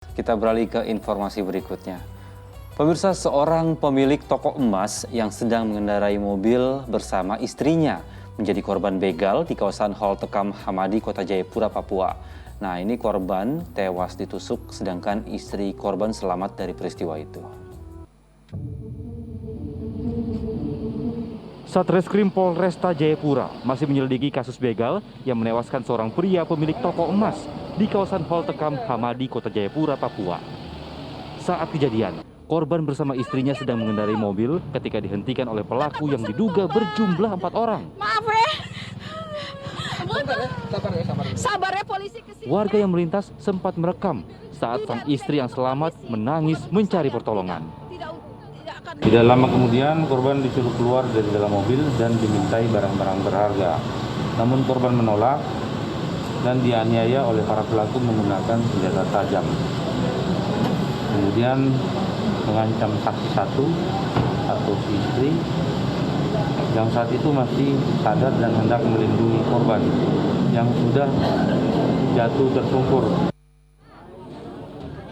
Kita beralih ke informasi berikutnya. Pemirsa, seorang pemilik toko emas yang sedang mengendarai mobil bersama istrinya menjadi korban begal di kawasan Hall Tekam Hamadi, Kota Jayapura, Papua. Nah, ini korban tewas ditusuk, sedangkan istri korban selamat dari peristiwa itu. Satreskrim Polresta Jayapura masih menyelidiki kasus begal yang menewaskan seorang pria pemilik toko emas di kawasan Hall Tekam Hamadi, Kota Jayapura, Papua. Saat kejadian, korban bersama istrinya sedang mengendarai mobil ketika dihentikan oleh pelaku yang diduga berjumlah 4 orang. Maaf ya. Sabar ya polisi kesini. Warga yang melintas sempat merekam saat sang istri yang selamat menangis mencari pertolongan. Tidak lama kemudian korban disuruh keluar dari dalam mobil dan dimintai barang-barang berharga. Namun korban menolak dan dianiaya oleh para pelaku menggunakan senjata tajam. Kemudian mengancam saksi satu atau si istri yang saat itu masih sadar dan hendak melindungi korban yang sudah jatuh tersungkur.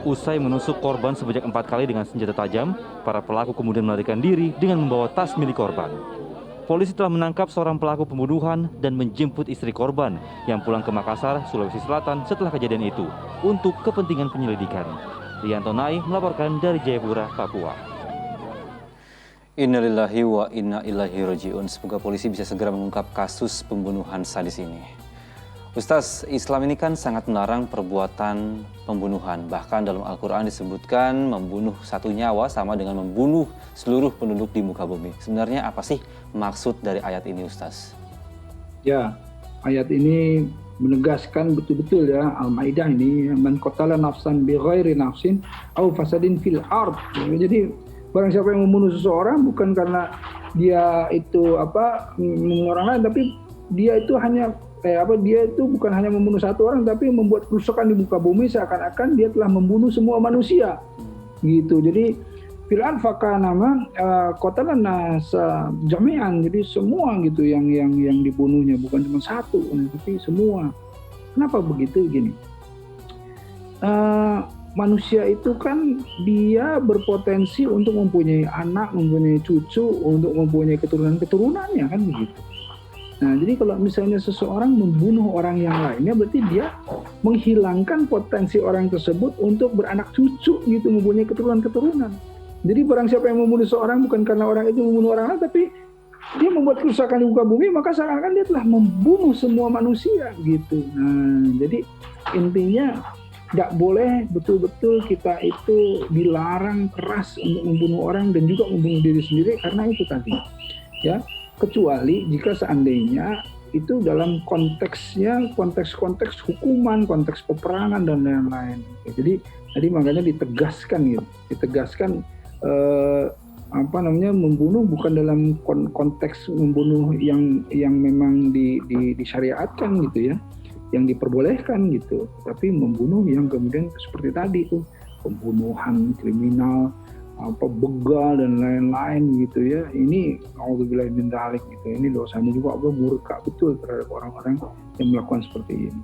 Usai menusuk korban sebanyak 4 kali dengan senjata tajam, para pelaku kemudian melarikan diri dengan membawa tas milik korban. Polisi telah menangkap seorang pelaku pembunuhan dan menjemput istri korban yang pulang ke Makassar, Sulawesi Selatan setelah kejadian itu untuk kepentingan penyelidikan. Rianto Nai melaporkan dari Jayapura, Papua. Innalillahi wa inna ilaihi rajiun. Semoga polisi bisa segera mengungkap kasus pembunuhan sadis ini. Ustaz, Islam ini kan sangat melarang perbuatan pembunuhan. Bahkan dalam Al-Quran disebutkan membunuh satu nyawa sama dengan membunuh seluruh penduduk di muka bumi. Sebenarnya apa sih maksud dari ayat ini, Ustaz? Ya, ayat ini menegaskan betul-betul ya, Al-Maidah ini, man qatala nafsan bi ghairi nafsin au fasadin fil ard. Jadi barang siapa yang membunuh seseorang bukan karena dia itu membunuh orang lain, tapi dia itu hanya dia itu bukan hanya membunuh satu orang, tapi membuat kerusakan di muka bumi seakan-akan dia telah membunuh semua manusia, gitu. Jadi filan fakah nama qatala nas jami'an, jadi semua gitu yang dibunuhnya, bukan cuma satu, tapi semua. Kenapa begitu? Gini, manusia itu kan dia berpotensi untuk mempunyai anak, mempunyai cucu, untuk mempunyai keturunan-keturunannya, kan begitu. Nah, jadi kalau misalnya seseorang membunuh orang yang lainnya, berarti dia menghilangkan potensi orang tersebut untuk beranak cucu, gitu, mempunyai keturunan-keturunan. Jadi barang siapa yang membunuh seorang bukan karena orang itu membunuh orang lain, tapi dia membuat kerusakan di muka bumi, maka seakan-akan dia telah membunuh semua manusia, gitu. Nah, jadi intinya nggak boleh betul-betul kita itu dilarang keras untuk membunuh orang dan juga membunuh diri sendiri karena itu tadi, ya. Kecuali jika seandainya itu dalam konteksnya, konteks hukuman, konteks peperangan dan lain-lain. Jadi tadi makanya ditegaskan membunuh bukan dalam konteks membunuh yang memang disyariatkan gitu ya, yang diperbolehkan gitu, tapi membunuh yang kemudian seperti tadi itu pembunuhan kriminal, begal dan lain-lain gitu ya. Ini auzubillahi min dzalik gitu. Ini dosanya juga murka betul terhadap orang-orang yang melakukan seperti ini.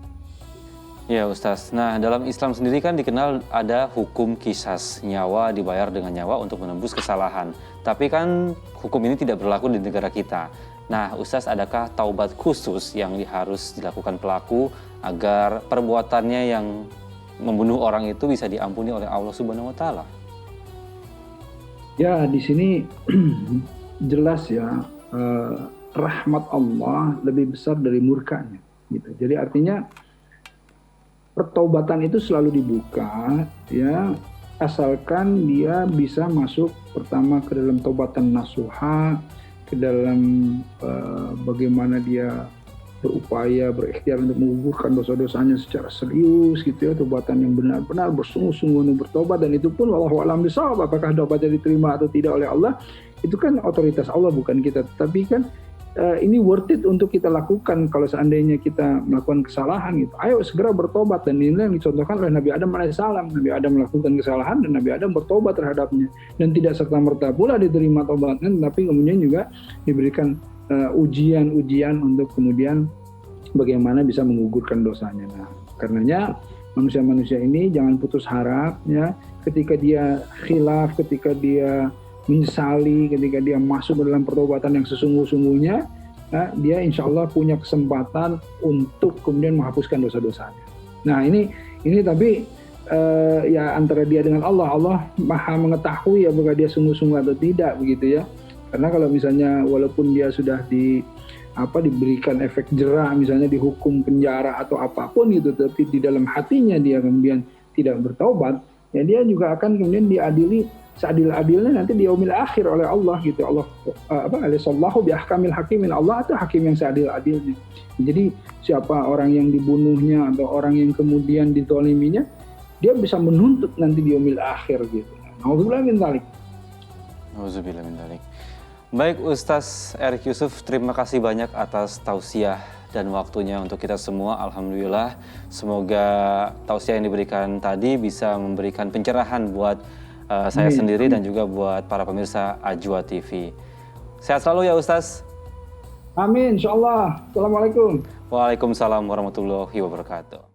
Ya, Ustaz. Nah, dalam Islam sendiri kan dikenal ada hukum qisas, nyawa dibayar dengan nyawa untuk menembus kesalahan. Tapi kan hukum ini tidak berlaku di negara kita. Nah, Ustaz, adakah taubat khusus yang harus dilakukan pelaku agar perbuatannya yang membunuh orang itu bisa diampuni oleh Allah Subhanahu wa taala? Ya, di sini jelas ya, rahmat Allah lebih besar dari murkanya, gitu. Jadi artinya pertaubatan itu selalu dibuka, ya, asalkan dia bisa masuk pertama ke dalam taubatan nasuha, ke dalam bagaimana dia berupaya, berikhtiar untuk menggugurkan dosa-dosanya secara serius gitu ya, taubatan yang benar-benar bersungguh-sungguh untuk bertobat. Dan itu pun wallahu a'lam bishawab, apakah taubatnya diterima atau tidak oleh Allah itu kan otoritas Allah, bukan kita. Tapi kan ini worth it untuk kita lakukan kalau seandainya kita melakukan kesalahan gitu. Ayo segera bertobat, dan ini yang dicontohkan oleh Nabi Adam alaihissalam. Nabi Adam melakukan kesalahan dan Nabi Adam bertobat terhadapnya, dan tidak serta-merta pula diterima tobatnya, tapi kemudian juga diberikan ujian-ujian untuk kemudian bagaimana bisa menggugurkan dosanya. Nah, karenanya manusia-manusia ini jangan putus harap ya. Ketika dia khilaf, ketika dia menyesali, ketika dia masuk ke dalam pertobatan yang sesungguh-sungguhnya, ya, dia insya Allah punya kesempatan untuk kemudian menghapuskan dosa-dosanya. Nah ini tapi ya antara dia dengan Allah. Allah maha mengetahui apakah dia sungguh-sungguh atau tidak begitu ya. Karena kalau misalnya walaupun dia sudah diberikan efek jera, misalnya dihukum penjara atau apapun gitu, tapi di dalam hatinya dia kemudian tidak bertaubat, ya dia juga akan kemudian diadili seadil-adilnya nanti di yaumil akhir oleh Allah gitu. Allah alisallahu bi ahkamil hakimin, Allah itu hakim yang seadil-adilnya. Jadi siapa orang yang dibunuhnya atau orang yang kemudian ditoliminya, dia bisa menuntut nanti di yaumil akhir gitu. Nauzubillah min dzalik. Nauzubillah min dzalik. Baik Ustaz Erik Yusuf, terima kasih banyak atas tausiah dan waktunya untuk kita semua. Alhamdulillah, semoga tausiah yang diberikan tadi bisa memberikan pencerahan buat saya sendiri dan juga buat para pemirsa Ajwa TV. Sehat selalu ya Ustaz. Amin, insyaallah. Assalamualaikum. Waalaikumsalam warahmatullahi wabarakatuh.